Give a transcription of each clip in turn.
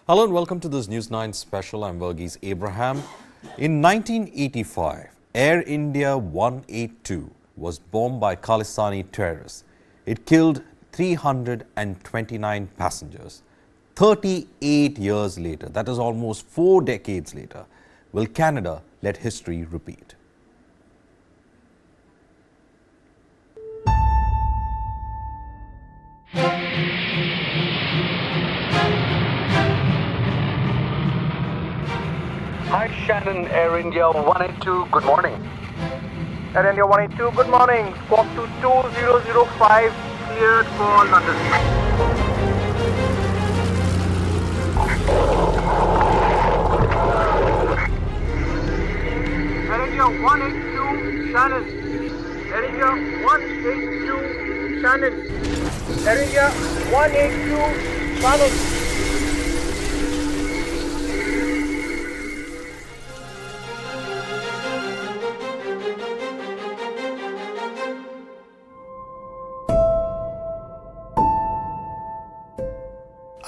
Hello and welcome to this News9 special. I'm Verghese Abraham. In 1985, Air India 182 was bombed by Khalistani terrorists. It killed 329 passengers. 38 years later, that is almost 4 decades later, will Canada let history repeat? Hi Shannon, Air India 182, good morning. Air India 182, good morning. Squawk to 2005, cleared for London. Air India 182, Shannon. Air India 182, Shannon. Air India 182, Shannon.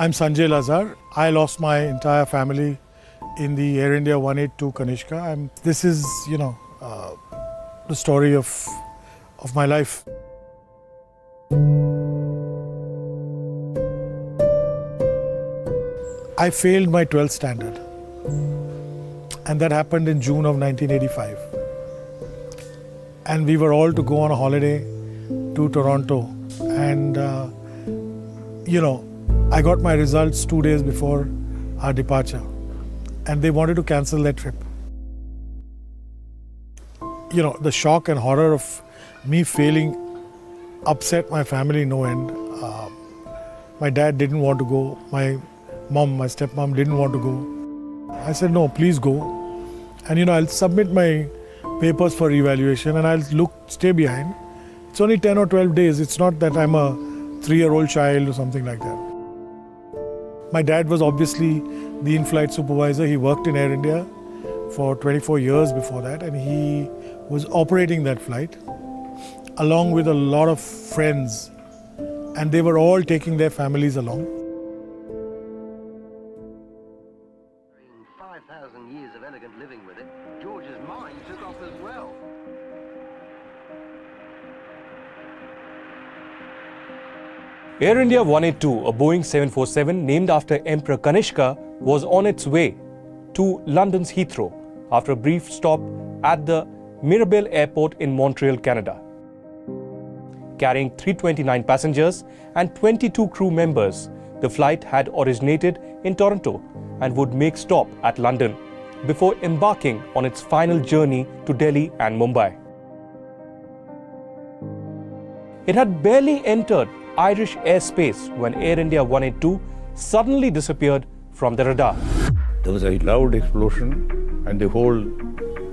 I'm Sanjay Lazar. I lost my entire family in the Air India 182 Kanishka. This is, the story of my life. I failed my 12th standard, and that happened in June of 1985. And we were all to go on a holiday to Toronto, and I got my results 2 days before our departure, and they wanted to cancel that trip. The shock and horror of me failing upset my family no end. My dad didn't want to go. My stepmom didn't want to go. I said, no, please go. And I'll submit my papers for evaluation and I'll stay behind. It's only 10 or 12 days. It's not that I'm a 3-year-old child or something like that. My dad was obviously the in-flight supervisor. He worked in Air India for 24 years before that, and he was operating that flight along with a lot of friends, and they were all taking their families along. 5,000 years of elegant living with it, George's mind took off as well. Air India 182, a Boeing 747 named after Emperor Kanishka, was on its way to London's Heathrow after a brief stop at the Mirabel Airport in Montreal, Canada. Carrying 329 passengers and 22 crew members, the flight had originated in Toronto and would make stop at London before embarking on its final journey to Delhi and Mumbai. It had barely entered Irish airspace when Air India 182 suddenly disappeared from the radar. There was a loud explosion and the whole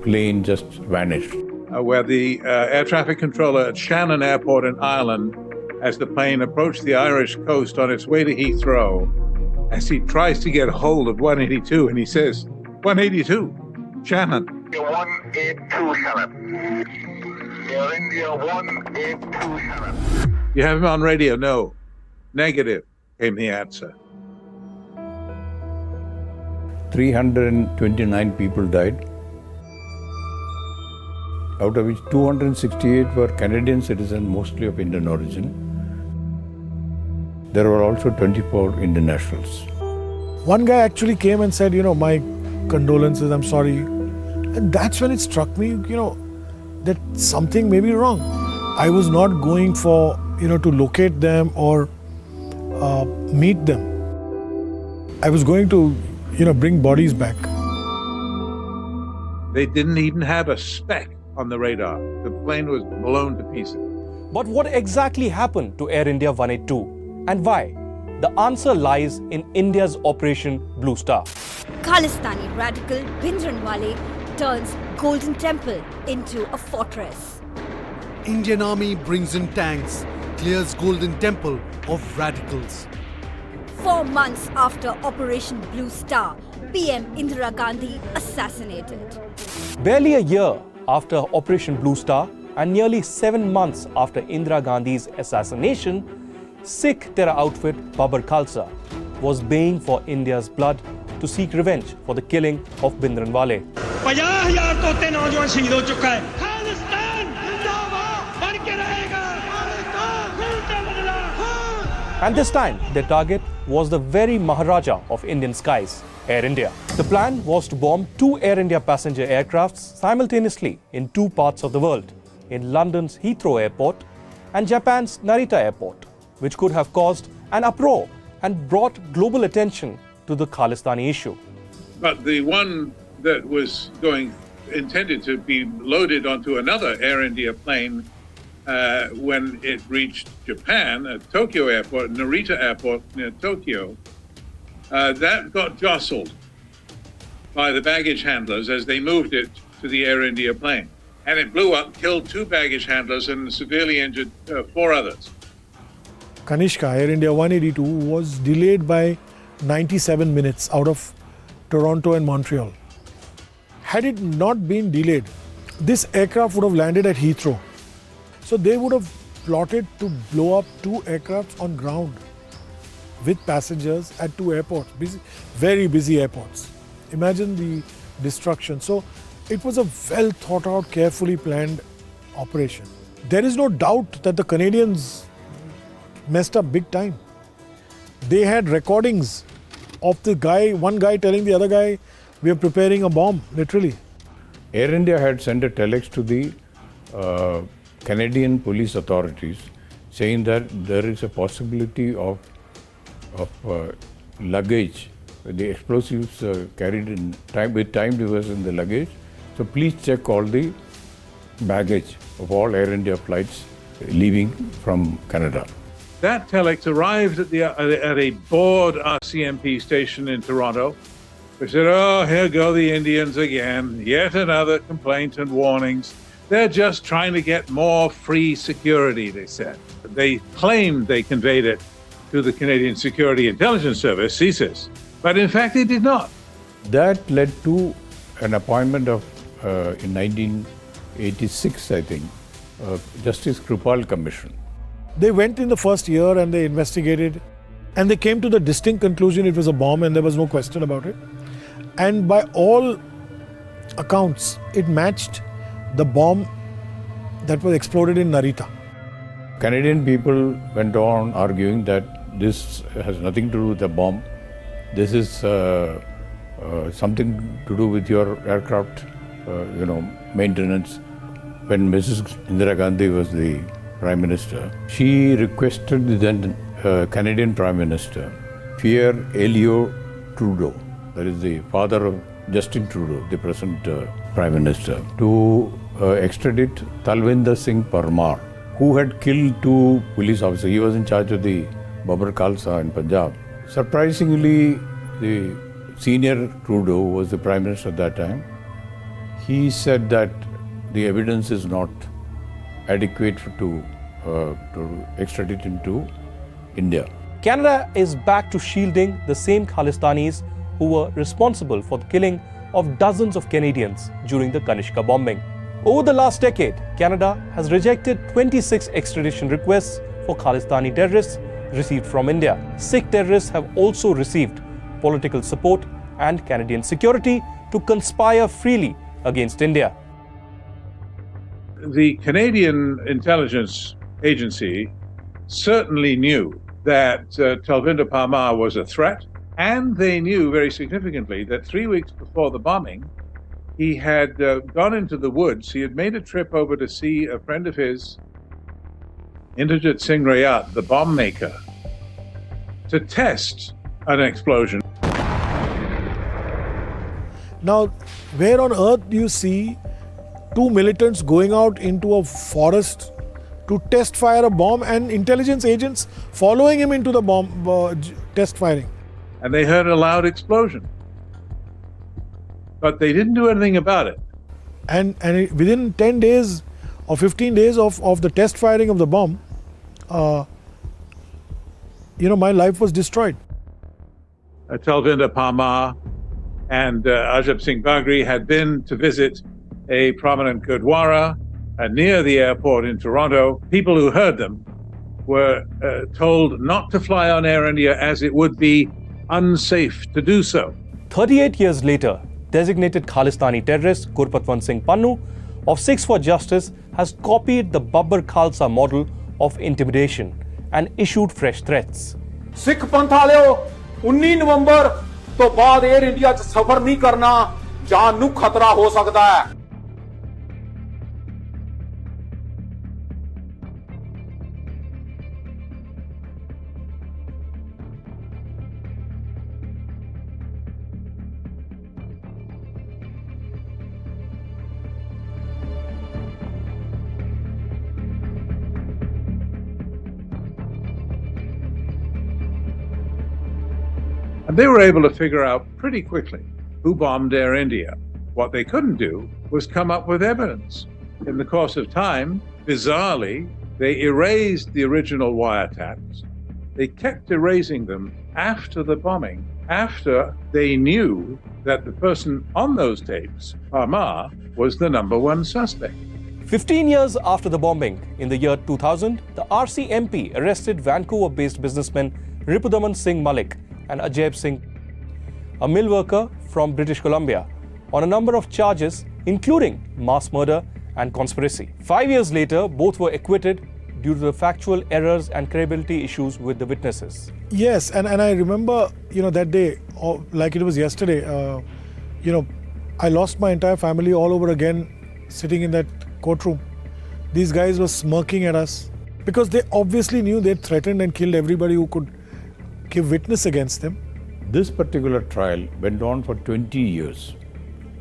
plane just vanished. Where the air traffic controller at Shannon Airport in Ireland, as the plane approached the Irish coast on its way to Heathrow, as he tries to get hold of 182, and he says, 182, Shannon. 182, Shannon. Air India 182, Shannon. You have him on radio? No. Negative, came the answer. 329 people died, out of which 268 were Canadian citizens, mostly of Indian origin. There were also 24 Indian nationals. One guy actually came and said, my condolences, I'm sorry. And that's when it struck me, that something may be wrong. I was not going for, to locate them or meet them. I was going to, bring bodies back. They didn't even have a speck on the radar. The plane was blown to pieces. But what exactly happened to Air India 182 and why? The answer lies in India's Operation Blue Star. Khalistani radical Bhindranwale turns Golden Temple into a fortress. Indian Army brings in tanks, clears Golden Temple of radicals. 4 months after Operation Blue Star, PM Indira Gandhi assassinated. Barely a year after Operation Blue Star and nearly 7 months after Indira Gandhi's assassination, Sikh terror outfit Babbar Khalsa was baying for India's blood to seek revenge for the killing of Bhindranwale. 50,000 तोते नौजवान शहीद हो चुका है। खालिस्तान जिंदाबाद बन के रहेगा। And this time, their target was the very Maharaja of Indian skies, Air India. The plan was to bomb 2 Air India passenger aircrafts simultaneously in 2 parts of the world, in London's Heathrow Airport and Japan's Narita Airport, which could have caused an uproar and brought global attention to the Khalistani issue. But the one that was intended to be loaded onto another Air India plane when it reached Japan at Tokyo Airport, Narita Airport near Tokyo, that got jostled by the baggage handlers as they moved it to the Air India plane. And it blew up, killed 2 baggage handlers and severely injured 4 others. Kanishka, Air India 182, was delayed by 97 minutes out of Toronto and Montreal. Had it not been delayed, this aircraft would have landed at Heathrow. So they would have plotted to blow up 2 aircrafts on ground with passengers at 2 airports, very busy airports. Imagine the destruction. So it was a well thought out, carefully planned operation. There is no doubt that the Canadians messed up big time. They had recordings of one guy telling the other guy, we are preparing a bomb, literally. Air India had sent a telex to the Canadian police authorities saying that there is a possibility of luggage, the explosives carried with time device in the luggage. So please check all the baggage of all Air India flights leaving from Canada. That telex arrived at a bored RCMP station in Toronto. We said, oh, here go the Indians again. Yet another complaint and warnings. They're just trying to get more free security, they said. They claimed they conveyed it to the Canadian Security Intelligence Service, CSIS, but in fact they did not. That led to an appointment of, in 1986, I think, Justice Krupal Commission. They went in the first year and they investigated, and they came to the distinct conclusion it was a bomb and there was no question about it. And by all accounts, it matched the bomb that was exploded in Narita. Canadian people went on arguing that this has nothing to do with the bomb. This is something to do with your aircraft, maintenance. When Mrs. Indira Gandhi was the Prime Minister, she requested the then Canadian Prime Minister, Pierre Elliott Trudeau, that is the father of Justin Trudeau, the present Prime Minister, to extradite Talvinder Singh Parmar, who had killed 2 police officers. He was in charge of the Babbar Khalsa in Punjab. Surprisingly, the senior Trudeau was the Prime Minister at that time. He said that the evidence is not adequate to extradite him to India. Canada is back to shielding the same Khalistanis who were responsible for the killing of dozens of Canadians during the Kanishka bombing. Over the last decade, Canada has rejected 26 extradition requests for Khalistani terrorists received from India. Sikh terrorists have also received political support and Canadian security to conspire freely against India. The Canadian Intelligence Agency certainly knew that Talvinder Parmar was a threat, and they knew very significantly that 3 weeks before the bombing, he had gone into the woods. He had made a trip over to see a friend of his, Inderjit Singh Rayat, the bomb maker, to test an explosion. Now, where on earth do you see 2 militants going out into a forest to test fire a bomb and intelligence agents following him into the bomb test firing? And they heard a loud explosion. But they didn't do anything about it. And within 10 days or 15 days of the test firing of the bomb, my life was destroyed. Talvinder Parmar and Ajab Singh Bagri had been to visit a prominent Gurdwara near the airport in Toronto. People who heard them were told not to fly on Air India as it would be unsafe to do so. 38 years later, designated Khalistani terrorist Gurpatwant Singh Pannu of Sikhs for Justice has copied the Babbar Khalsa model of intimidation and issued fresh threats. Sikh पंथ वालिओ 19 नवंबर तो बाद air India च सफर नहीं करना, जान नूं खतरा हो सकदा है। And they were able to figure out pretty quickly who bombed Air India. What they couldn't do was come up with evidence. In the course of time, bizarrely, they erased the original wiretaps. They kept erasing them after the bombing, after they knew that the person on those tapes, Parmar, was the #1 suspect. 15 years after the bombing, in the year 2000, the RC MP arrested Vancouver-based businessmen Ripudaman Singh Malik and Ajay Singh, a mill worker from British Columbia, on a number of charges, including mass murder and conspiracy. 5 years later, both were acquitted due to the factual errors and credibility issues with the witnesses. Yes, and I remember, that day, like it was yesterday, I lost my entire family all over again sitting in that courtroom. These guys were smirking at us because they obviously knew they'd threatened and killed everybody who could give witness against them. This particular trial went on for 20 years.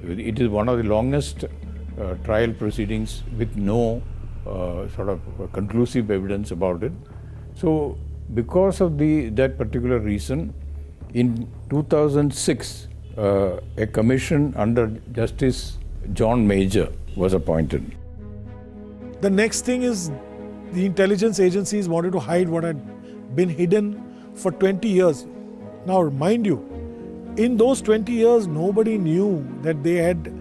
It is one of the longest trial proceedings with no sort of conclusive evidence about it. So, because of that particular reason, in 2006, a commission under Justice John Major was appointed. The next thing is the intelligence agencies wanted to hide what had been hidden for 20 years. Now, mind you, in those 20 years, nobody knew that they had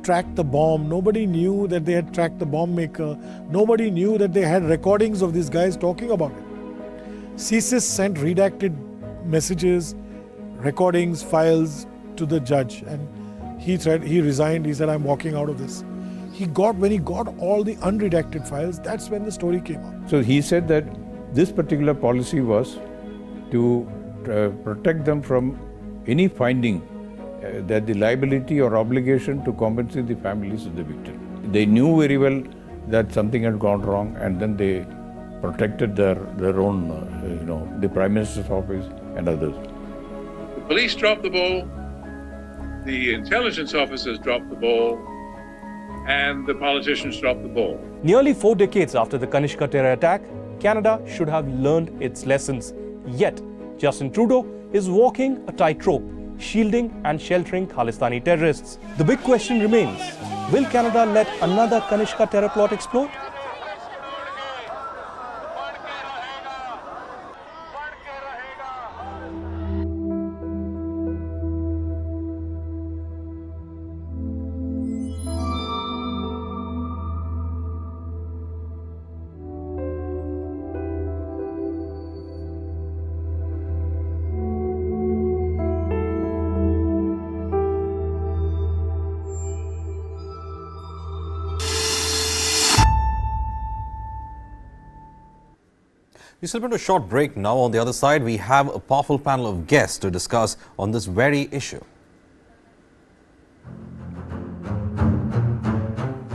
tracked the bomb. Nobody knew that they had tracked the bomb maker. Nobody knew that they had recordings of these guys talking about it. CSIS sent redacted messages, recordings, files to the judge, and he resigned. He said, "I'm walking out of this." When he got all the unredacted files, that's when the story came out. So he said that this particular policy was to protect them from any finding that the liability or obligation to compensate the families of the victim. They knew very well that something had gone wrong, and then they protected their own, the Prime Minister's office and others. The police dropped the ball, the intelligence officers dropped the ball, and the politicians dropped the ball. Nearly 4 decades after the Kanishka terror attack, Canada should have learned its lessons. Yet, Justin Trudeau is walking a tightrope, shielding and sheltering Khalistani terrorists. The big question remains, will Canada let another Kanishka terror plot explode? We slip into a short break now. On the other side, we have a powerful panel of guests to discuss on this very issue.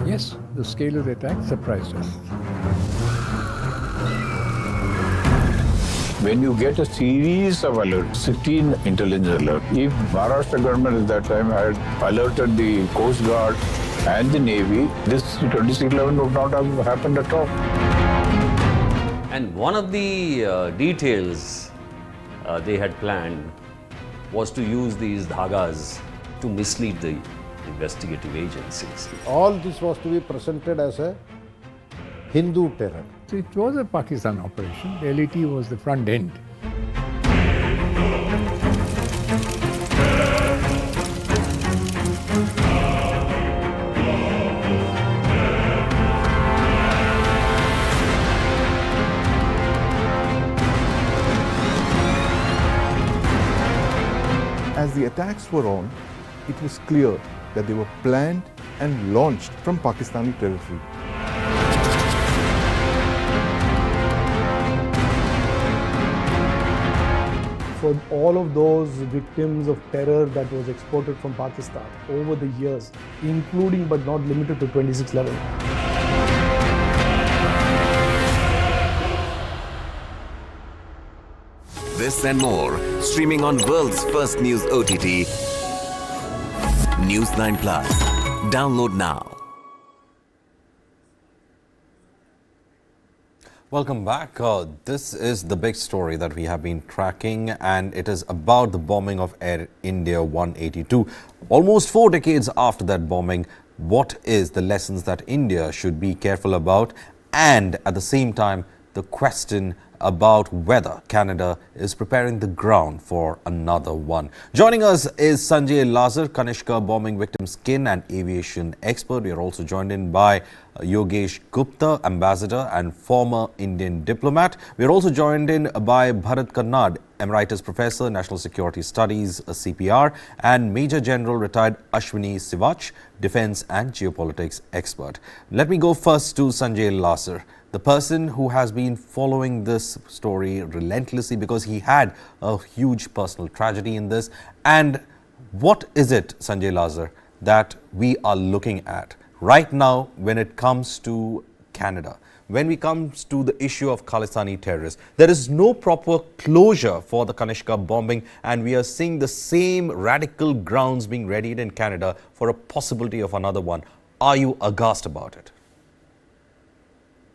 Yes, the scale of the attack surprised us. When you get a series of alerts, 16 intelligence alerts, if Maharashtra government at that time had alerted the Coast Guard and the Navy, this 2611 would not have happened at all. And one of the details they had planned was to use these dhagas to mislead the investigative agencies. All this was to be presented as a Hindu terror. So it was a Pakistan operation. The LET was the front end. attacks were on, it was clear that they were planned and launched from Pakistani territory. For all of those victims of terror that was exported from Pakistan over the years, including but not limited to 2611. This and more, streaming on world's first news OTT, News9 Plus. Download now. Welcome back. This is the big story that we have been tracking, and it is about the bombing of Air India 182. Almost 4 decades after that bombing, what is the lessons that India should be careful about? And at the same time, the question about whether Canada is preparing the ground for another one. Joining us is Sanjay Lazar, Kanishka bombing victim skin and aviation expert. We are also joined in by Yogesh Gupta, ambassador and former Indian diplomat. We are also joined in by Bharat Karnad, Emeritus Professor, National Security Studies, CPR, and Major General retired Ashwini Sivach, Defense and Geopolitics expert. Let me go first to Sanjay Lazar, the person who has been following this story relentlessly because he had a huge personal tragedy in this. And what is it, Sanjay Lazar, that we are looking at right now when it comes to Canada? When it comes to the issue of Khalistani terrorists, there is no proper closure for the Kanishka bombing, and we are seeing the same radical grounds being readied in Canada for a possibility of another one. Are you aghast about it?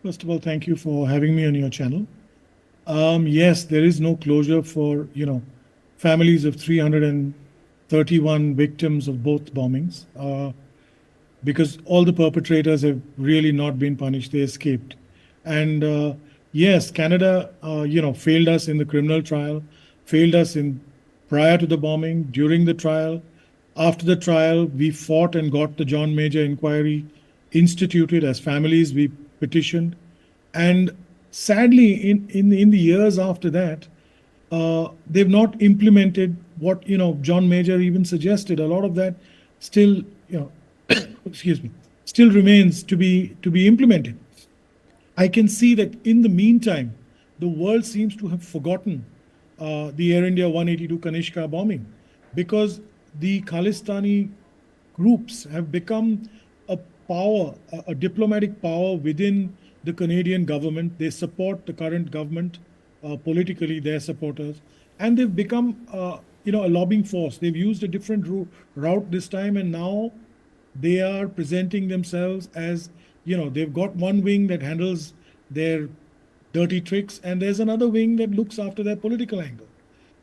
First of all, thank you for having me on your channel. Yes, there is no closure for, families of 331 victims of both bombings, because all the perpetrators have really not been punished. They escaped. And yes, Canada, failed us in the criminal trial, failed us prior to the bombing, during the trial. After the trial, we fought and got the John Major inquiry instituted. As families, we petitioned, and sadly in the years after that, they've not implemented what John Major even suggested. A lot of that still still remains to be implemented. I can see that in the meantime the world seems to have forgotten the Air India 182 Kanishka bombing, because the Khalistani groups have become a power, a diplomatic power within the Canadian government. They support the current government politically, their supporters, and they've become a lobbying force. They've used a different route this time, and now they are presenting themselves as, they've got one wing that handles their dirty tricks, and there's another wing that looks after their political angle.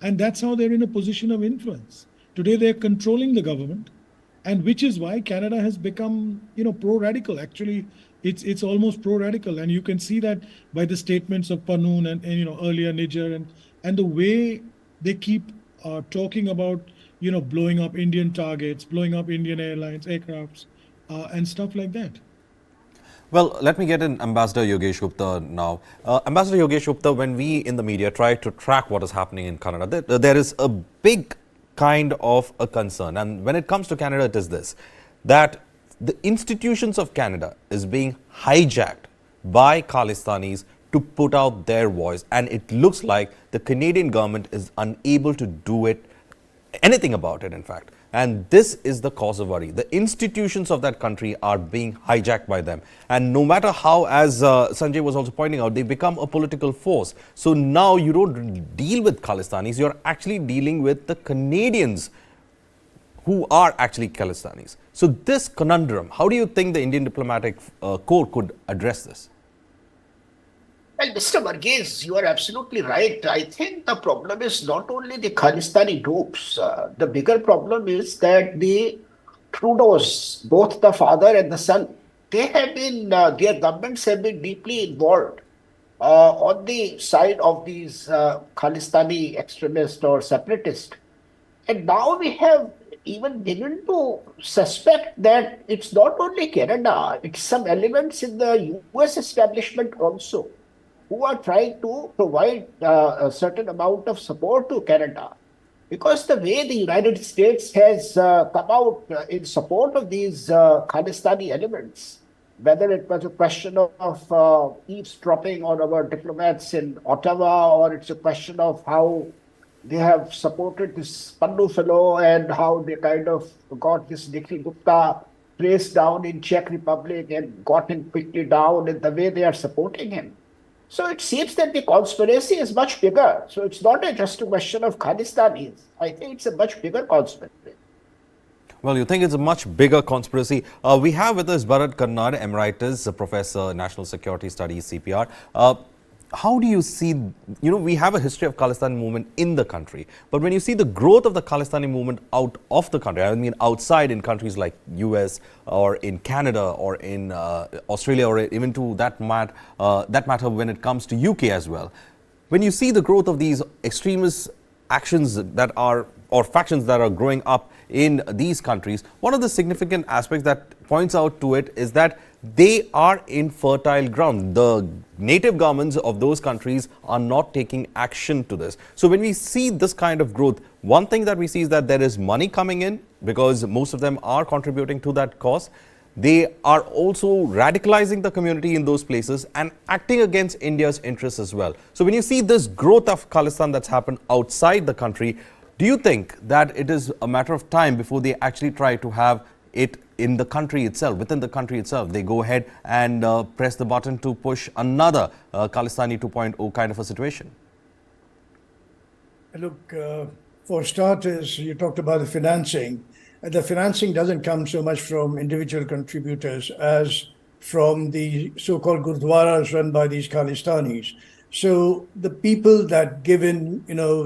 And that's how they're in a position of influence. Today they're controlling the government, and which is why Canada has become, pro-radical. Actually, it's almost pro-radical, and you can see that by the statements of Panoon and earlier Niger, and the way they keep talking about, blowing up Indian targets, blowing up Indian airlines, aircrafts, and stuff like that. Well, let me get in Ambassador Yogesh Gupta now. Ambassador Yogesh Gupta, when we in the media try to track what is happening in Canada, there is a big kind of a concern. And when it comes to Canada, it is this, that the institutions of Canada is being hijacked by Khalistanis to put out their voice. And it looks like the Canadian government is unable to do anything about it, in fact. And this is the cause of worry. The institutions of that country are being hijacked by them. And no matter how, as Sanjay was also pointing out, they become a political force. So now you don't deal with Khalistanis, you're actually dealing with the Canadians who are actually Khalistanis. So this conundrum, how do you think the Indian diplomatic corps could address this? Well, Mr. Varghese, you are absolutely right. I think the problem is not only the Khalistani groups. The bigger problem is that the Trudeaus, both the father and the son, they have been, their governments have been deeply involved on the side of these Khalistani extremists or separatists. And now we have even begun to suspect that it's not only Canada, it's some elements in the US establishment also, who are trying to provide a certain amount of support to Canada. Because the way the United States has come out in support of these Khalistani elements, whether it was a question of eavesdropping on our diplomats in Ottawa, or it's a question of how they have supported this Pannu fellow and how they kind of got this Nikhil Gupta placed down in Czech Republic and got him quickly down in the way they are supporting him. So it seems that the conspiracy is much bigger. So it's not just a question of Khalistanis. I think it's a much bigger conspiracy. Well, you think it's a much bigger conspiracy. We have with us Bharat Karnad, Emeritus Professor, National Security Studies, CPR. How do you see, we have a history of Khalistani movement in the country, but when you see the growth of the Khalistani movement out of the country, I mean outside in countries like US or in Canada or in Australia, or even to that matter when it comes to UK as well, when you see the growth of these extremist actions that are, or factions that are growing up in these countries, one of the significant aspects that points out to it is that they are in fertile ground. The native governments of those countries are not taking action to this. So when we see this kind of growth, one thing that we see is that there is money coming in because most of them are contributing to that cause. They are also radicalizing the community in those places and acting against India's interests as well. So when you see this growth of Khalistan that's happened outside the country, do you think that it is a matter of time before they actually try to have it in the country itself, within the country itself? They go ahead and press the button to push another Khalistani 2.0 kind of a situation? Look, for starters, you talked about the financing. The financing doesn't come so much from individual contributors as from the so-called gurdwaras run by these Khalistanis. So the people that give in,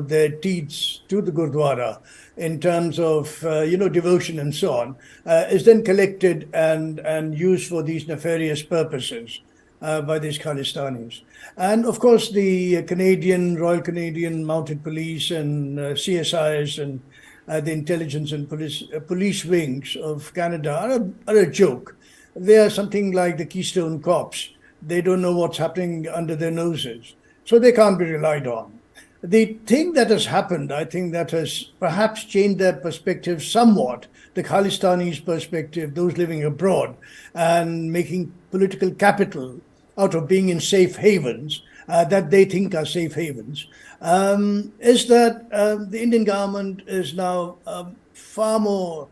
their deeds to the Gurdwara in terms of, devotion and so on, is then collected and used for these nefarious purposes by these Khalistanis. And of course, the Royal Canadian Mounted Police and CSIs and the intelligence and police wings of Canada are a joke. They are something like the Keystone Cops. They don't know what's happening under their noses. So they can't be relied on. The thing that has happened, I think that has perhaps changed their perspective somewhat, the Khalistanis' perspective, those living abroad, and making political capital out of being in safe havens, that they think are safe havens, is that the Indian government is now far more,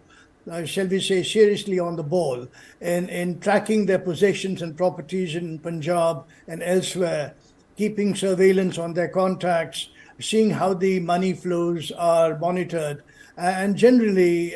shall we say, seriously on the ball in tracking their possessions and properties in Punjab and elsewhere, keeping surveillance on their contacts, seeing how the money flows are monitored, and generally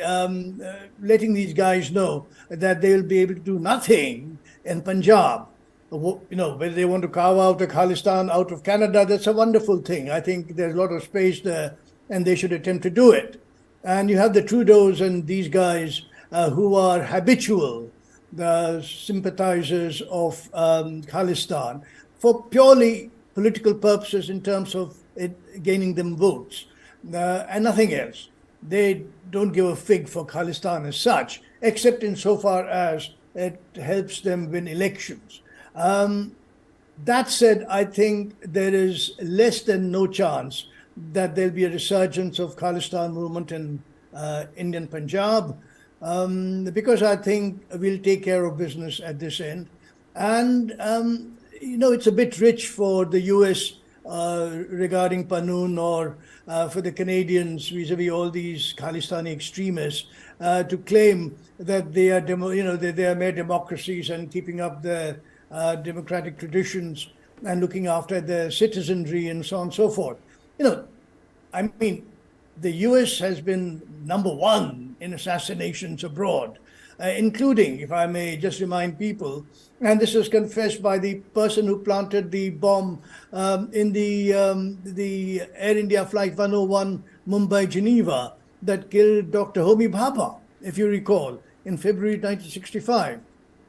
letting these guys know that they will be able to do nothing in Punjab. Whether they want to carve out a Khalistan out of Canada, that's a wonderful thing. I think there's a lot of space there, and they should attempt to do it. And you have the Trudeaus and these guys who are habitual sympathizers of Khalistan for purely political purposes in terms of it gaining them votes and nothing else. They don't give a fig for Khalistan as such, except insofar as it helps them win elections. That said, I think there is less than no chance that there'll be a resurgence of Khalistan movement in Indian Punjab, because I think we'll take care of business at this end. And, it's a bit rich for the US regarding Panun, or for the Canadians vis-a-vis all these Khalistani extremists to claim that they are, they are mere democracies and keeping up their democratic traditions and looking after their citizenry and so on and so forth. I mean, the US has been number one in assassinations abroad, including, if I may just remind people, and this was confessed by the person who planted the bomb in the Air India Flight 101 Mumbai-Geneva that killed Dr. Homi Bhabha, if you recall, in February 1965.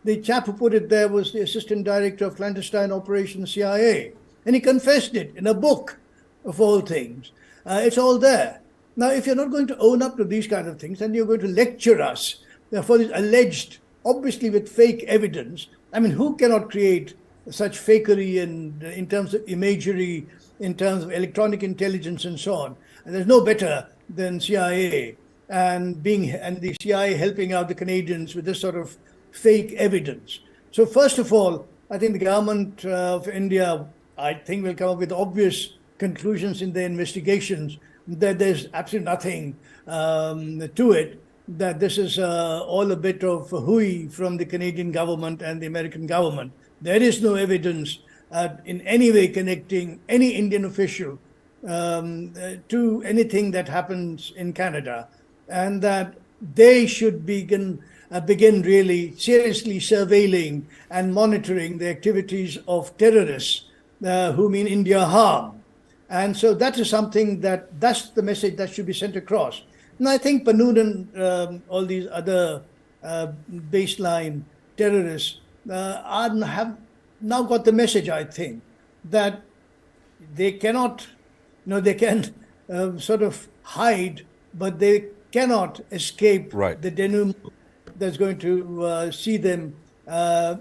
The chap who put it there was the Assistant Director of Clandestine Operations, CIA, and he confessed it in a book, of all things. It's all there. Now, if you're not going to own up to these kind of things, then you're going to lecture us for this alleged, obviously with fake evidence. I mean, who cannot create such fakery in terms of imagery, in terms of electronic intelligence and so on? And there's no better than CIA, and the CIA helping out the Canadians with this sort of fake evidence. So first of all, I think the government of India, I think, will come up with obvious conclusions in their investigations that there's absolutely nothing to it, that this is all a bit of hooey from the Canadian government and the American government. There is no evidence in any way connecting any Indian official to anything that happens in Canada, and that they should begin really seriously surveilling and monitoring the activities of terrorists who mean India harm. And so that is something that's the message that should be sent across. And I think Panoon and all these other baseline terrorists have now got the message, I think, that they cannot, they can sort of hide, but they cannot escape the denouement that's going to see them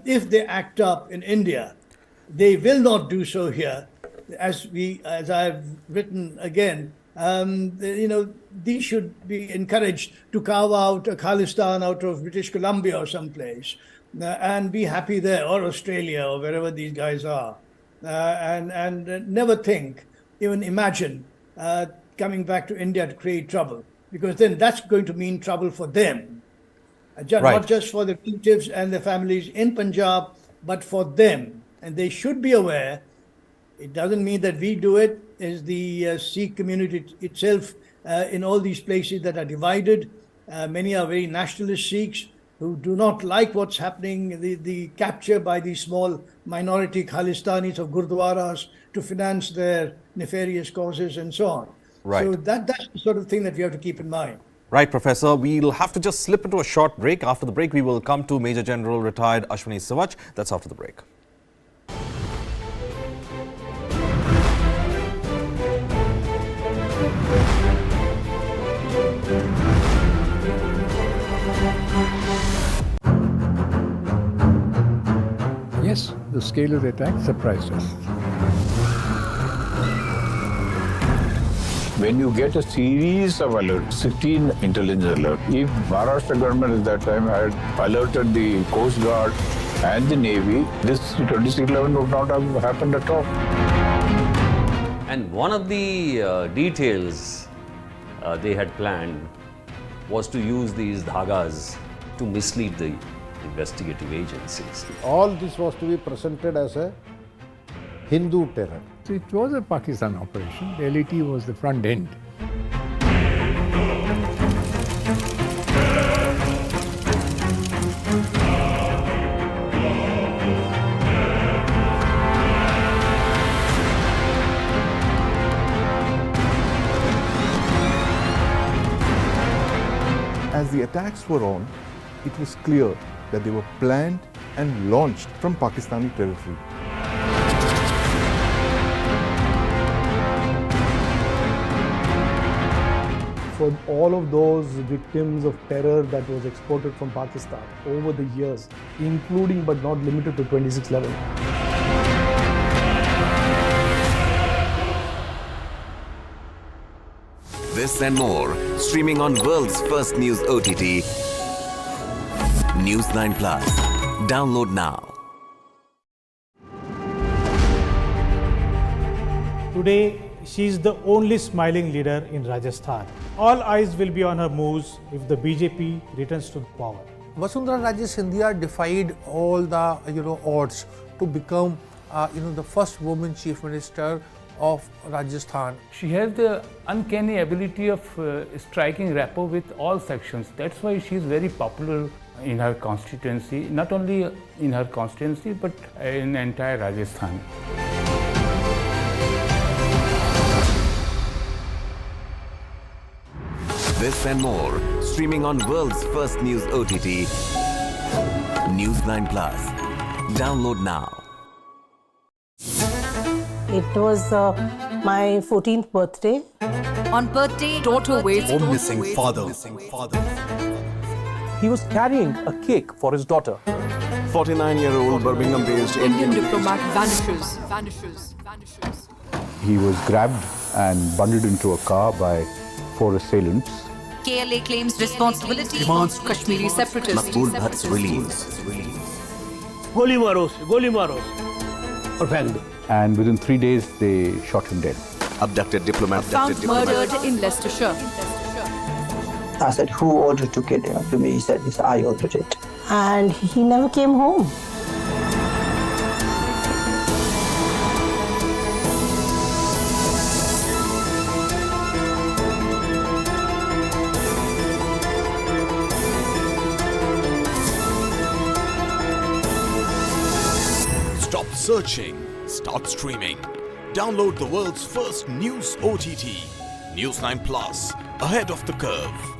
if they act up in India. They will not do so here. As I've written again, these should be encouraged to carve out a Khalistan out of British Columbia or someplace and be happy there, or Australia, or wherever these guys are, and never think, even imagine coming back to India to create trouble, because then that's going to mean trouble for them, not just for the relatives and the families in Punjab, but for them. And they should be aware. It doesn't mean that we do it. Is the Sikh community itself in all these places that are divided. Many are very nationalist Sikhs who do not like what's happening, the capture by these small minority Khalistanis of Gurdwaras to finance their nefarious causes and so on. So that's the sort of thing that we have to keep in mind. Right, Professor. We'll have to just slip into a short break. After the break, we will come to Major General retired Ashwini Savach. That's after the break. Yes, the scale of the attack surprised us. When you get a series of alerts, 16 intelligence alerts, if Maharashtra government at that time had alerted the Coast Guard and the Navy, this 2611 would not have happened at all. And one of the details they had planned was to use these dhagas to mislead the investigative agencies. All this was to be presented as a Hindu terror. So it was a Pakistan operation. The LET was the front end. As the attacks were on, it was clear that they were planned and launched from Pakistani territory. For all of those victims of terror that was exported from Pakistan over the years, including but not limited to 2611. This and more, streaming on world's first news OTT, News9 Plus. Download now. Today, she is the only smiling leader in Rajasthan. All eyes will be on her moves if the BJP returns to power. Vasundhara Raje Scindia defied all the odds to become the first woman chief minister of Rajasthan. She has the uncanny ability of striking rapport with all sections. That's why she is very popular in her constituency, not only in her constituency but in entire Rajasthan. This and more, streaming on world's first news OTT, News9 Plus. Download now. It was my 14th birthday. On birthday, daughter waits for missing father. He was carrying a cake for his daughter. 49-year-old Birmingham-based Indian diplomat vanishes. He was grabbed and bundled into a car by four assailants. KLA claims responsibility. Demands Kashmiri separatists. Makbul Bhatt's release. गोली मारो उसे, गोली मारो और फेंक दो. And within 3 days, they shot him dead. Abducted diplomat. Found murdered in Leicestershire. I said, who ordered to kill him? To me, he said, I ordered it. And he never came home. Stop searching. Start streaming. Download the world's first news OTT. News9 Plus. Ahead of the curve.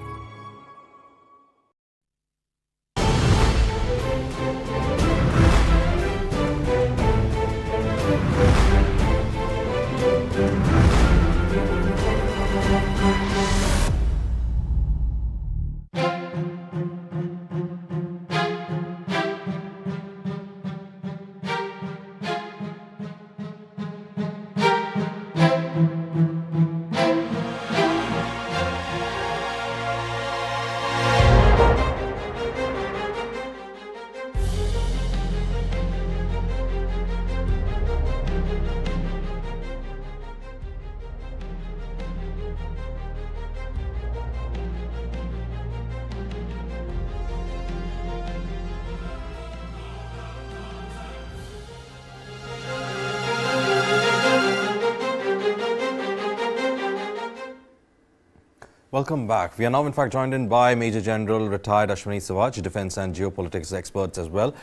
Welcome back. We are now in fact joined in by Major General retired Ashwini Sivaj, defense and geopolitics experts as well.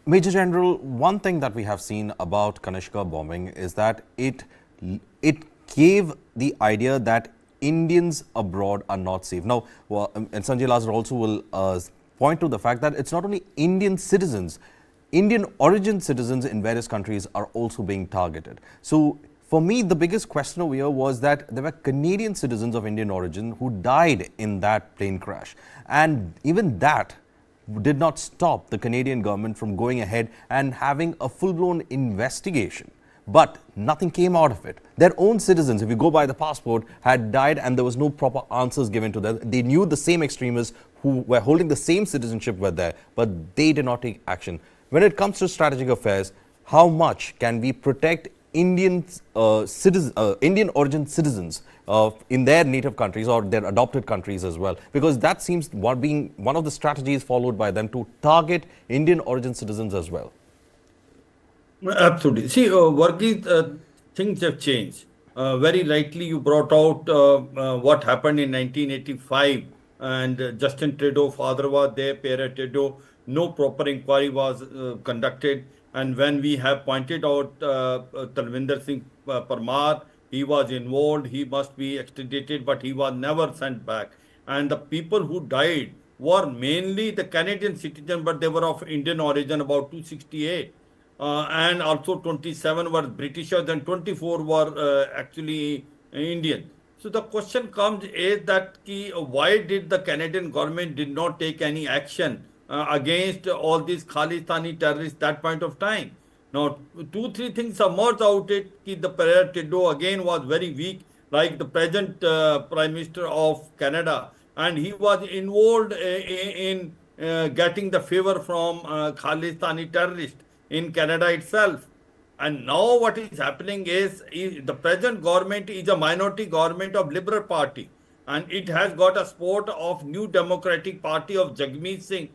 Major General, one thing that we have seen about Kanishka bombing is that it gave the idea that Indians abroad are not safe. Now, and Sanjay Lazar also will point to the fact that it's not only Indian citizens, Indian origin citizens in various countries are also being targeted. So, for me, the biggest question over here was that there were Canadian citizens of Indian origin who died in that plane crash. And even that did not stop the Canadian government from going ahead and having a full-blown investigation. But nothing came out of it. Their own citizens, if you go by the passport, had died and there was no proper answers given to them. They knew the same extremists who were holding the same citizenship were there, but they did not take action. When it comes to strategic affairs, how much can we protect Indian Indian origin citizens in their native countries or their adopted countries as well, because that seems being one of the strategies followed by them to target Indian origin citizens as well. Absolutely. See, Varghese, things have changed. Very rightly, you brought out what happened in 1985, and Justin Trudeau, father was there, Pierre Trudeau, no proper inquiry was conducted. And when we have pointed out Talvinder Singh Parmar, he was involved, he must be extradited, but he was never sent back. And the people who died were mainly the Canadian citizens, but they were of Indian origin, about 268. And also 27 were Britishers and 24 were actually Indian. So the question comes is that why did the Canadian government did not take any action against all these Khalistani terrorists at that point of time? Now, 2-3 things emerged out it. The Pierre Trudeau again was very weak, like the present Prime Minister of Canada, and he was involved in getting the favor from Khalistani terrorists in Canada itself. And now what is happening is the present government is a minority government of Liberal Party, and it has got a support of New Democratic Party of Jagmeet Singh,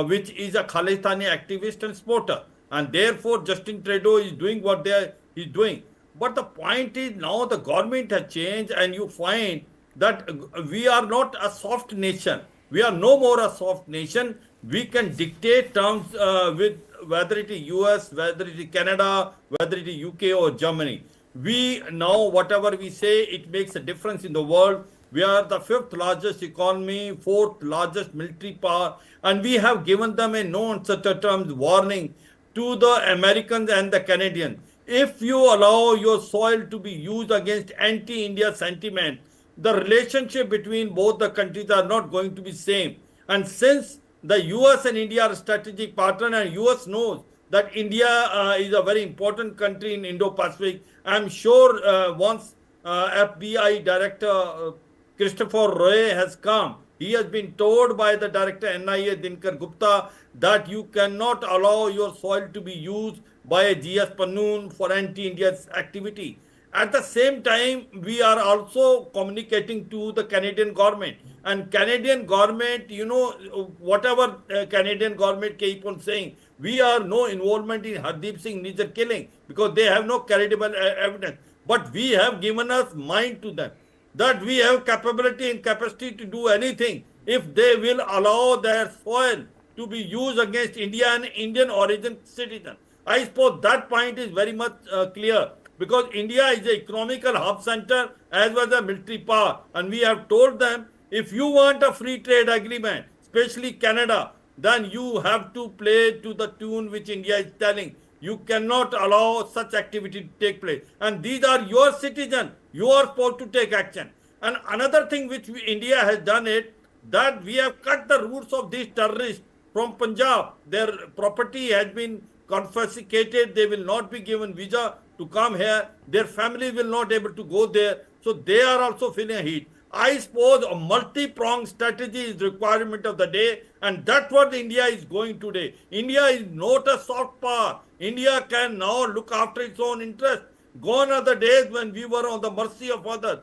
which is a Khalistani activist and supporter. And therefore, Justin Trudeau is doing what he's doing. But the point is now the government has changed, and you find that we are not a soft nation. We are no more a soft nation. We can dictate terms with whether it is US, whether it is Canada, whether it is UK or Germany. We now, whatever we say, it makes a difference in the world. We are the 5th largest economy, 4th largest military power, and we have given them a no uncertain terms warning to the Americans and the Canadians. If you allow your soil to be used against anti-India sentiment, the relationship between both the countries are not going to be same. And since the US and India are strategic partner, and US knows that India is a very important country in Indo-Pacific, I'm sure once FBI Director Christopher Roy has come. He has been told by the director NIA Dinkar Gupta that you cannot allow your soil to be used by a GS Pannoon for anti-India's activity. At the same time, we are also communicating to the Canadian government. And Canadian government, you know, whatever Canadian government keep on saying, we are no involvement in Hardeep Singh Nijjar killing because they have no credible evidence. But we have given us mind to them that we have capability and capacity to do anything if they will allow their soil to be used against India and Indian origin citizen. I suppose that point is very much clear because India is an economical hub center as well as a military power, and we have told them if you want a free trade agreement, especially Canada, then you have to play to the tune which India is telling. You cannot allow such activity to take place. And these are your citizens. You are supposed to take action. And another thing which India has done it, that we have cut the roots of these terrorists from Punjab. Their property has been confiscated. They will not be given visa to come here. Their family will not be able to go there. So they are also feeling a heat. I suppose a multi-pronged strategy is the requirement of the day, and that's what India is going today. India is not a soft power. India can now look after its own interest. Gone are the days when we were on the mercy of others.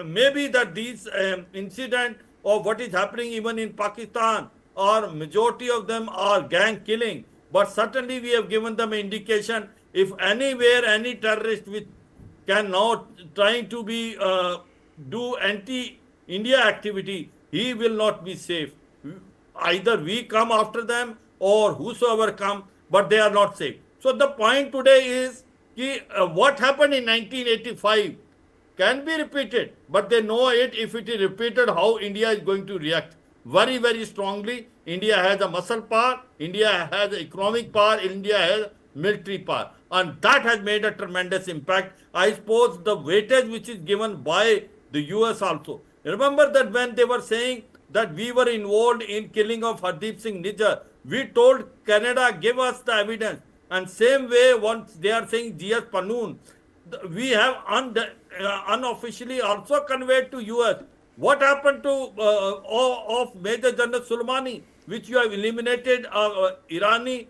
Maybe that these incidents of what is happening even in Pakistan, or majority of them are gang killing, but certainly we have given them an indication if anywhere any terrorist which can now trying to be do anti-India activity, he will not be safe. Either we come after them or whosoever come, but they are not safe. So the point today is what happened in 1985 can be repeated, but they know it if it is repeated how India is going to react very, very strongly. India has a muscle power, India has economic power, India has military power, and that has made a tremendous impact. I suppose the weightage which is given by the US also. Remember that when they were saying that we were involved in killing of Hardeep Singh Nijjar, we told Canada, give us the evidence. And same way, once they are saying GS Pannoon, we have unofficially also conveyed to US. What happened to of Major General Soleimani, which you have eliminated Irani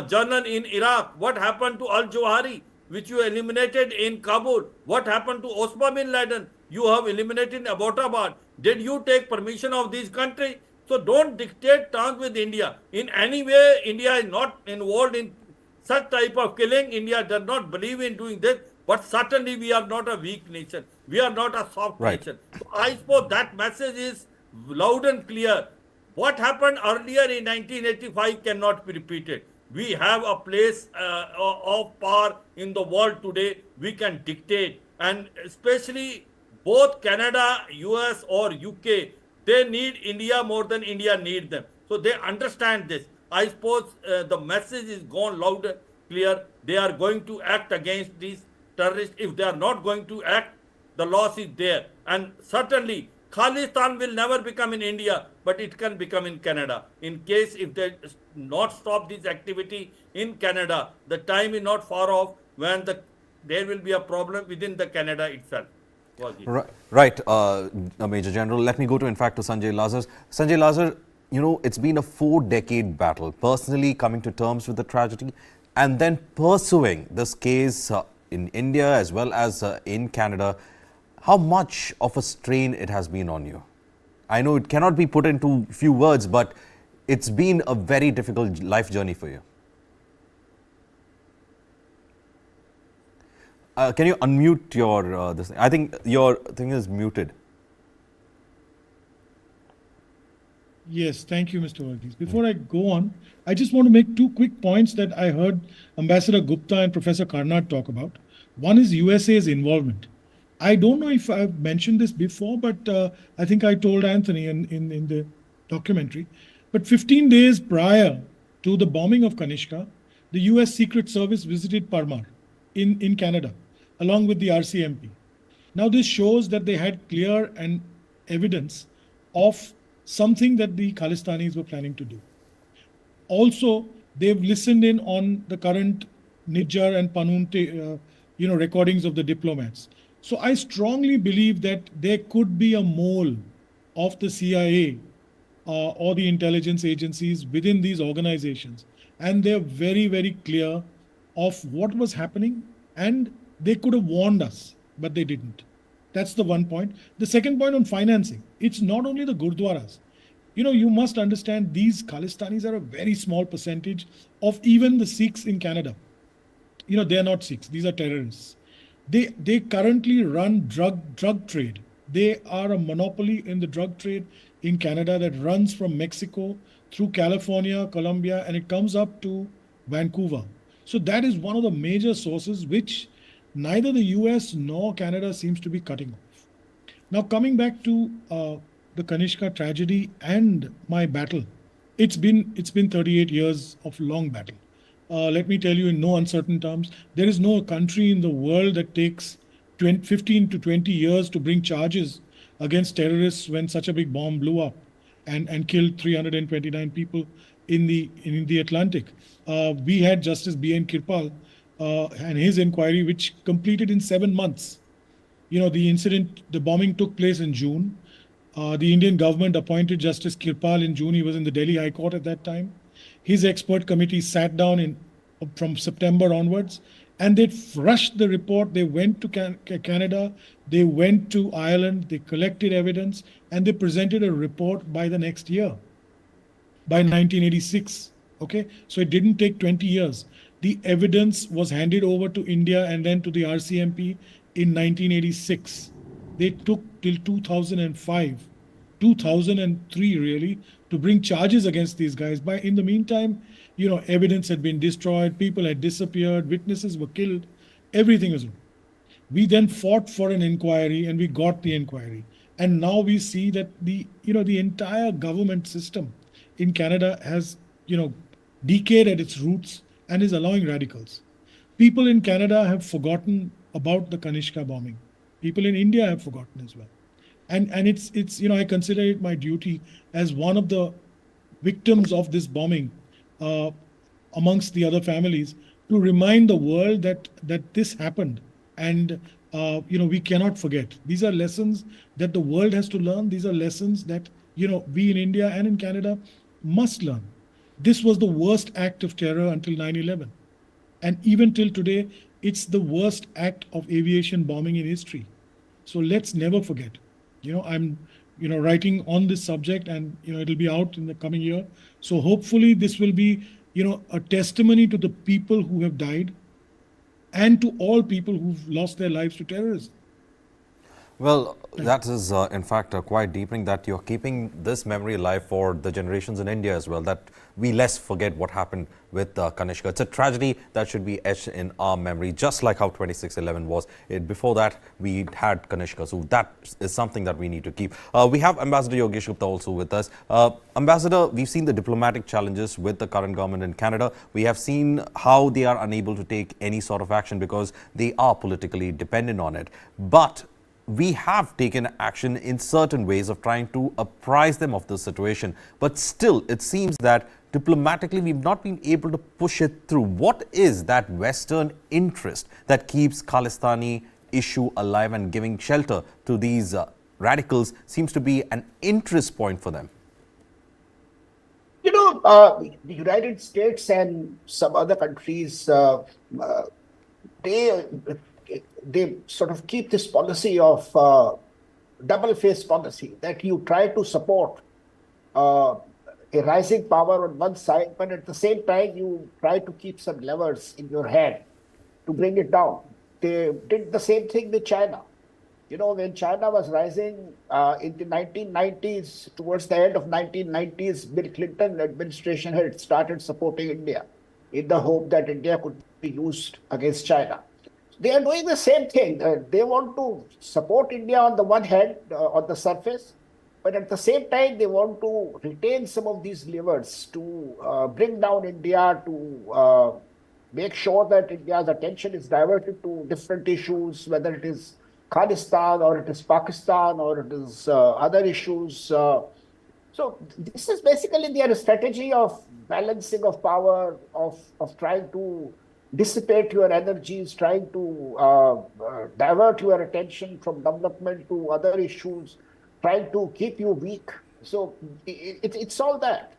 general in Iraq? What happened to Al-Jawahiri, which you eliminated in Kabul? What happened to Osama bin Laden? You have eliminated Abbottabad. Did you take permission of these countries? So don't dictate terms with India. In any way, India is not involved in such type of killing. India does not believe in doing this, but certainly we are not a weak nation. We are not a soft nation. So I suppose that message is loud and clear. What happened earlier in 1985 cannot be repeated. We have a place of power in the world today. We can dictate, and especially both Canada, US or UK, they need India more than India needs them. So they understand this. I suppose the message is gone loud and clear. They are going to act against these terrorists. If they are not going to act, the loss is there. And certainly, Khalistan will never become in India, but it can become in Canada. In case if they not stop this activity in Canada, the time is not far off when there will be a problem within the Canada itself. Right, Major General. Let me go to, in fact, to Sanjay Lazar. Sanjay Lazar, you know, it's been a 4-decade battle, personally coming to terms with the tragedy and then pursuing this case in India as well as in Canada. How much of a strain it has been on you? I know it cannot be put into few words, but it's been a very difficult life journey for you. Can you unmute your this? I think your thing is muted. Yes, thank you, Mr. Varghese. Before I go on, I just want to make 2 quick points that I heard Ambassador Gupta and Professor Karnat talk about. One is USA's involvement. I don't know if I've mentioned this before, but I think I told Anthony in the documentary. But 15 days prior to the bombing of Kanishka, the US Secret Service visited Parmar in Canada, along with the RCMP. Now this shows that they had clear and evidence of something that the Khalistanis were planning to do. Also, they've listened in on the current Nijjar and Pannoon recordings of the diplomats. So I strongly believe that there could be a mole of the CIA or the intelligence agencies within these organizations. And they're very, very clear of what was happening, and they could have warned us, but they didn't. That's the one point. The second point on financing, it's not only the Gurdwaras. You must understand these Khalistanis are a very small percentage of even the Sikhs in Canada. They're not Sikhs, these are terrorists. They currently run drug trade. They are a monopoly in the drug trade in Canada that runs from Mexico through California, Colombia, and it comes up to Vancouver. So that is one of the major sources which neither the US nor Canada seems to be cutting off. Now, coming back to the Kanishka tragedy and my battle, it's been 38 years of long battle. Let me tell you in no uncertain terms, there is no country in the world that takes 15 to 20 years to bring charges against terrorists when such a big bomb blew up and killed 329 people in the Atlantic. We had Justice B.N. Kirpal and his inquiry, which completed in 7 months. The bombing took place in June. The Indian government appointed Justice Kirpal in June. He was in the Delhi High Court at that time. His expert committee sat down from September onwards, and they rushed the report. They went to Canada, they went to Ireland, they collected evidence, and they presented a report by the next year, by 1986. Okay, so it didn't take 20 years. The evidence was handed over to India and then to the RCMP in 1986. They took till 2005, 2003 really, to bring charges against these guys. In the meantime, evidence had been destroyed, people had disappeared, witnesses were killed, everything was wrong. We then fought for an inquiry and we got the inquiry. And now we see that the entire government system in Canada has, decayed at its roots and is allowing radicals. People in Canada have forgotten about the Kanishka bombing. People in India have forgotten as well. And it's I consider it my duty as one of the victims of this bombing amongst the other families to remind the world that this happened. And we cannot forget. These are lessons that the world has to learn. These are lessons that we in India and in Canada must learn. This was the worst act of terror until 9/11. And even till today, it's the worst act of aviation bombing in history. So let's never forget. I'm writing on this subject, and it'll be out in the coming year. So hopefully this will be a testimony to the people who have died and to all people who've lost their lives to terrorism. Well, that is in fact quite deepening, that you're keeping this memory alive for the generations in India as well, that we less forget what happened with Kanishka. It's a tragedy that should be etched in our memory, just like how 26/11 was. Before that, we had Kanishka. So that is something that we need to keep. We have Ambassador Yogesh Gupta also with us. Ambassador, we've seen the diplomatic challenges with the current government in Canada. We have seen how they are unable to take any sort of action because they are politically dependent on it. But we have taken action in certain ways of trying to apprise them of the situation. But still, it seems that diplomatically, we've not been able to push it through. What is that Western interest that keeps Khalistani issue alive and giving shelter to these radicals seems to be an interest point for them? The United States and some other countries, they sort of keep this policy of double-faced policy, that you try to support a rising power on one side, but at the same time you try to keep some levers in your hand to bring it down. They did the same thing with China. When China was rising in the 1990s, towards the end of 1990s, Bill Clinton administration had started supporting India in the hope that India could be used against China. They are doing the same thing. They want to support India on the one hand, on the surface, but at the same time, they want to retain some of these levers to bring down India, to make sure that India's attention is diverted to different issues, whether it is Khalistan or it is Pakistan or it is other issues. So this is basically their strategy of balancing of power, of trying to dissipate your energies, trying to divert your attention from development to other issues, trying to keep you weak. So it's all that.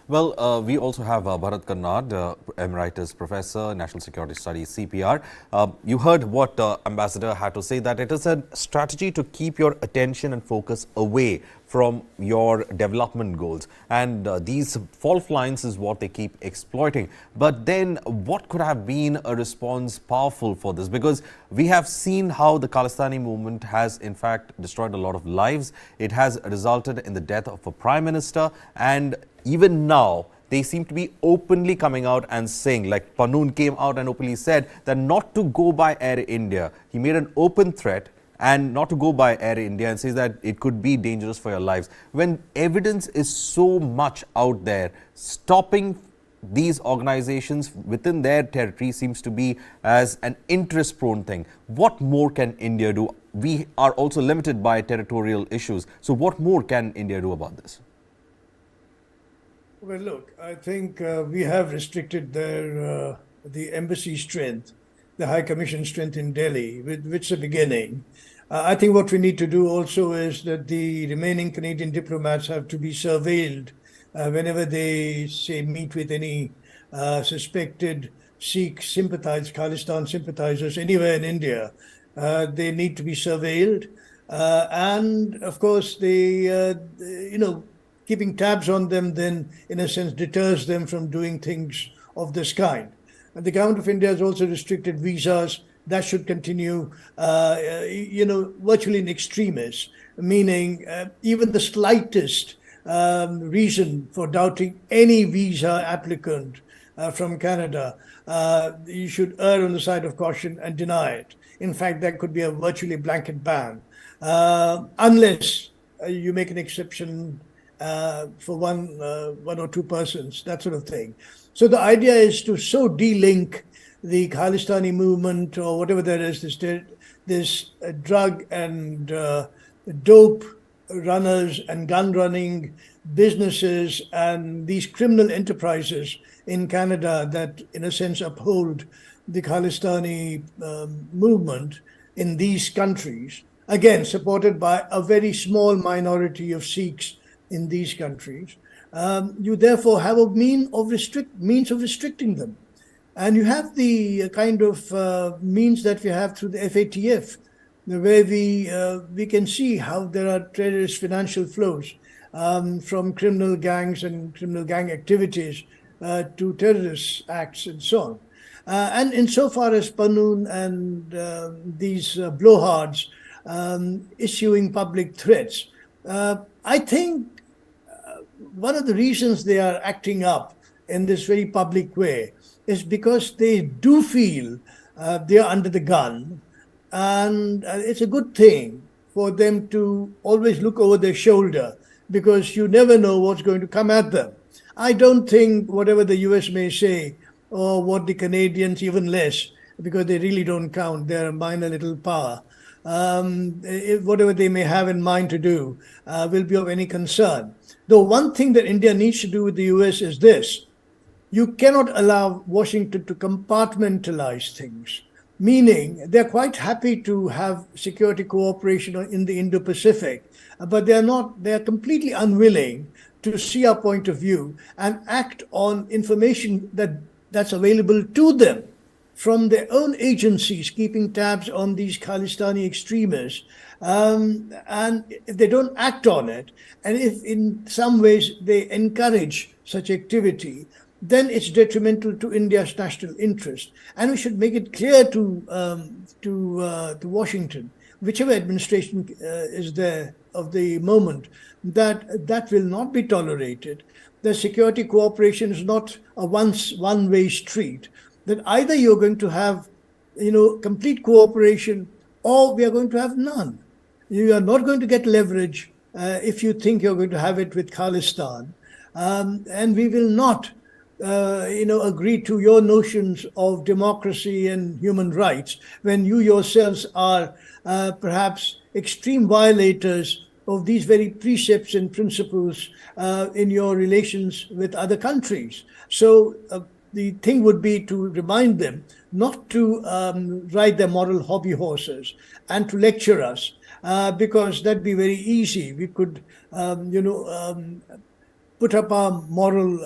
Well, we also have Bharat Karnad, Emeritus Professor, National Security Studies, CPR. You heard what Ambassador had to say, that it is a strategy to keep your attention and focus away from your development goals. And these fault lines is what they keep exploiting. But then what could have been a response powerful for this? Because we have seen how the Khalistani movement has in fact destroyed a lot of lives. It has resulted in the death of a prime minister, and even now, they seem to be openly coming out and saying, like Panoon came out and openly said that not to go by Air India. He made an open threat and not to go by Air India, and says that it could be dangerous for your lives. When evidence is so much out there, stopping these organizations within their territory seems to be as an interest-prone thing. What more can India do? We are also limited by territorial issues. So what more can India do about this? Well, look, I think we have restricted the embassy strength, the High Commission strength in Delhi, with which the beginning. I think what we need to do also is that the remaining Canadian diplomats have to be surveilled whenever they, say, meet with any suspected Sikh sympathizers, Khalistan sympathizers anywhere in India. They need to be surveilled. And, of course, keeping tabs on them then, in a sense, deters them from doing things of this kind. And the government of India has also restricted visas. That should continue, virtually in extremis, meaning even the slightest reason for doubting any visa applicant from Canada, you should err on the side of caution and deny it. In fact, that could be a virtually blanket ban, unless you make an exception for one or two persons, that sort of thing. So the idea is to so de-link the Khalistani movement or whatever there is, this drug and dope runners and gun running businesses and these criminal enterprises in Canada that, in a sense, uphold the Khalistani movement in these countries, again, supported by a very small minority of Sikhs in these countries. You therefore have a means of restricting them. And you have the kind of means that we have through the FATF, where we can see how there are terrorist financial flows from criminal gangs and criminal gang activities to terrorist acts and so on. And insofar as Panoon and these blowhards issuing public threats, I think one of the reasons they are acting up in this very public way is because they do feel they are under the gun, and it's a good thing for them to always look over their shoulder, because you never know what's going to come at them. I don't think whatever the US may say, or what the Canadians, even less, because they really don't count, they're a minor little power, whatever they may have in mind to do will be of any concern. Though one thing that India needs to do with the US is this: you cannot allow Washington to compartmentalize things, meaning they're quite happy to have security cooperation in the Indo-Pacific, but they're completely unwilling to see our point of view and act on information that's available to them from their own agencies, keeping tabs on these Khalistani extremists. And if they don't act on it, and if in some ways they encourage such activity, then it's detrimental to India's national interest. And we should make it clear to Washington, whichever administration is there of the moment, that will not be tolerated. The security cooperation is not a one-way street. That either you're going to have, complete cooperation, or we are going to have none. You are not going to get leverage if you think you're going to have it with Khalistan, and we will not, agree to your notions of democracy and human rights when you yourselves are perhaps extreme violators of these very precepts and principles in your relations with other countries. So the thing would be to remind them not to ride their moral hobby horses and to lecture us, because that'd be very easy. We could, put up our moral,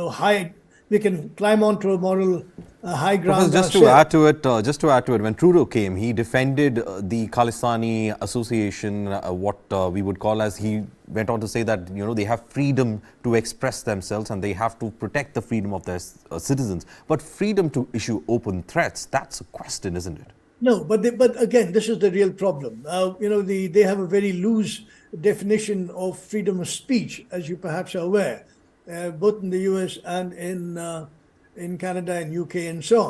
high. We can climb onto a moral high ground. Professor, just to add to it, when Trudeau came, he defended the Khalistani association, what we would call as, he went on to say that they have freedom to express themselves and they have to protect the freedom of their citizens. But freedom to issue open threats, that's a question, isn't it? No, but again, this is the real problem. They have a very loose definition of freedom of speech, as you perhaps are aware. Both in the US and in Canada and UK and so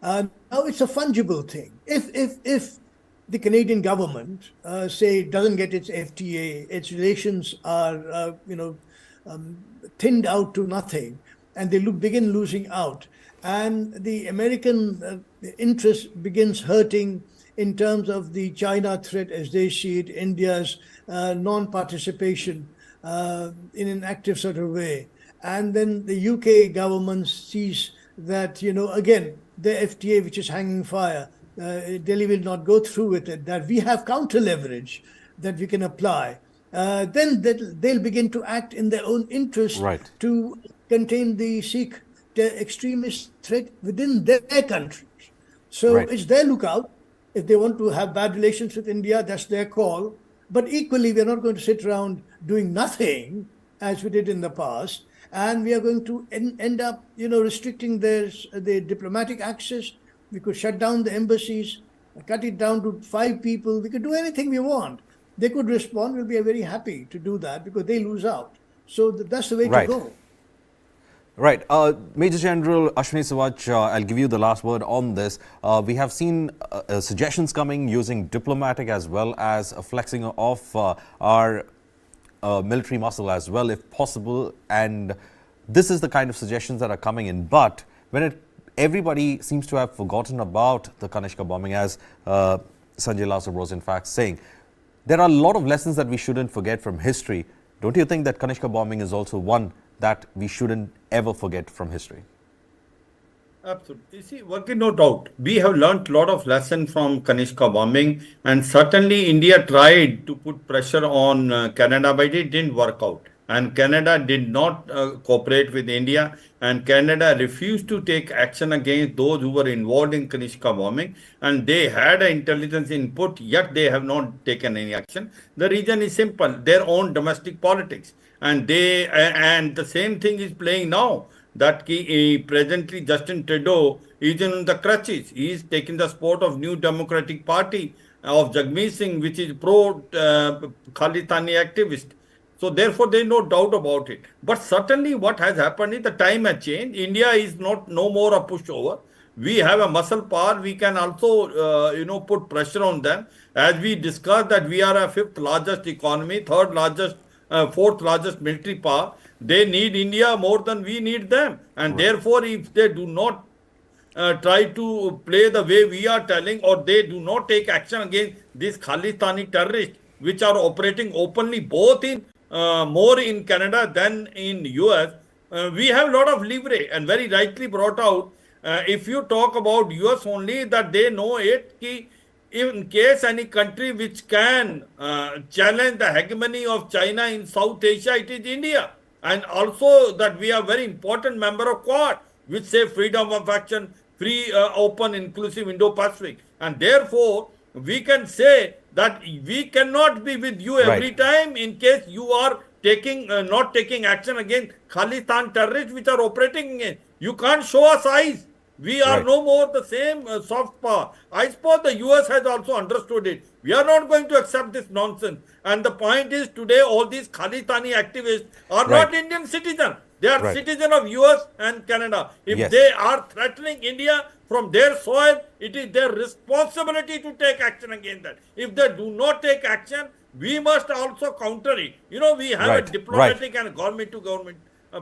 on. Now it's a fungible thing. If the Canadian government, say, doesn't get its FTA, its relations are, thinned out to nothing, and they begin losing out, and the American interest begins hurting in terms of the China threat as they see it, India's non-participation in an active sort of way. And then the UK government sees that, again, the FTA, which is hanging fire, Delhi will not go through with it, that we have counter leverage that we can apply. Then they'll begin to act in their own interest to contain the Sikh extremist threat within their countries. So it's their lookout. If they want to have bad relations with India, that's their call. But equally, we're not going to sit around doing nothing as we did in the past. And we are going to end up, restricting their diplomatic access. We could shut down the embassies, cut it down to 5 people. We could do anything we want. They could respond. We'll be very happy to do that because they lose out. So that's the way to go. Right. Major General Ashwini Sawaj, I'll give you the last word on this. We have seen suggestions coming using diplomatic as well as a flexing of our military muscle as well, if possible. And this is the kind of suggestions that are coming in. But when everybody seems to have forgotten about the Kanishka bombing, as Sanjay Lasar was in fact saying, there are a lot of lessons that we shouldn't forget from history. Don't you think that Kanishka bombing is also one that we shouldn't ever forget from history? Absolutely. You see, working no doubt, we have learned a lot of lessons from Kanishka bombing, and certainly India tried to put pressure on Canada, but it didn't work out. And Canada did not cooperate with India, and Canada refused to take action against those who were involved in Kanishka bombing, and they had an intelligence input, yet they have not taken any action. The reason is simple, their own domestic politics. And the same thing is playing now, that presently Justin Trudeau is in the crutches. He is taking the support of New Democratic Party of Jagmeet Singh, which is pro-Khalistani activist. So therefore, there is no doubt about it. But certainly what has happened is the time has changed. India is no more a pushover. We have a muscle power. We can also, put pressure on them. As we discussed that we are a 5th largest economy, 3rd largest, 4th largest military power. They need India more than we need them. And therefore, if they do not try to play the way we are telling, or they do not take action against these Khalistani terrorists, which are operating openly both in more in Canada than in US, we have a lot of leverage. And very rightly brought out, if you talk about US only, that they know it, in case any country which can challenge the hegemony of China in South Asia, it is India. And also that we are very important member of Quad, which say freedom of action, free, open, inclusive Indo-Pacific. And therefore, we can say that we cannot be with you every time in case you are not taking action against Khalistan terrorists which are operating in. You can't show us eyes. We are no more the same soft power. I suppose the US has also understood it. We are not going to accept this nonsense. And the point is, today all these Khalistani activists are not Indian citizens. They are citizens of US and Canada. If they are threatening India from their soil, it is their responsibility to take action against that. If they do not take action, we must also counter it. We have a diplomatic and government-to-government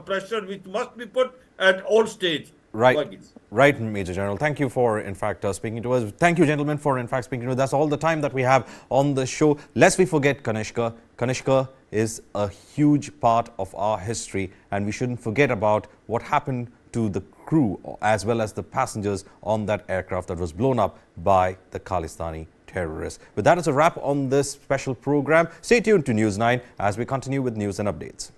pressure which must be put at all stages. Right, Major General. Thank you for, in fact, speaking to us. Thank you, gentlemen, for, in fact, speaking to us. That's all the time that we have on the show. Lest we forget Kanishka. Kanishka is a huge part of our history, and we shouldn't forget about what happened to the crew as well as the passengers on that aircraft that was blown up by the Khalistani terrorists. With that, it's a wrap on this special program. Stay tuned to News 9 as we continue with news and updates.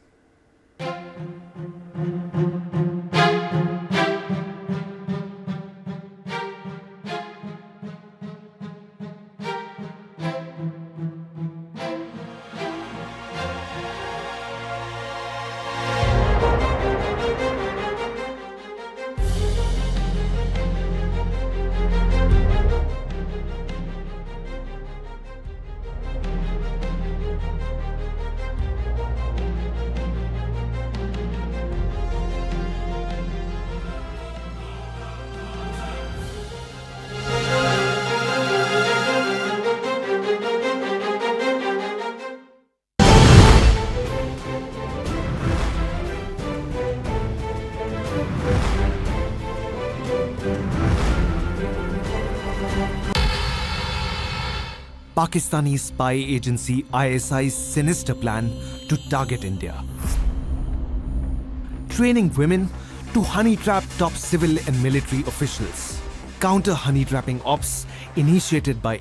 Pakistani spy agency ISI's sinister plan to target India. Training women to honey trap top civil and military officials. Counter honey trapping ops initiated by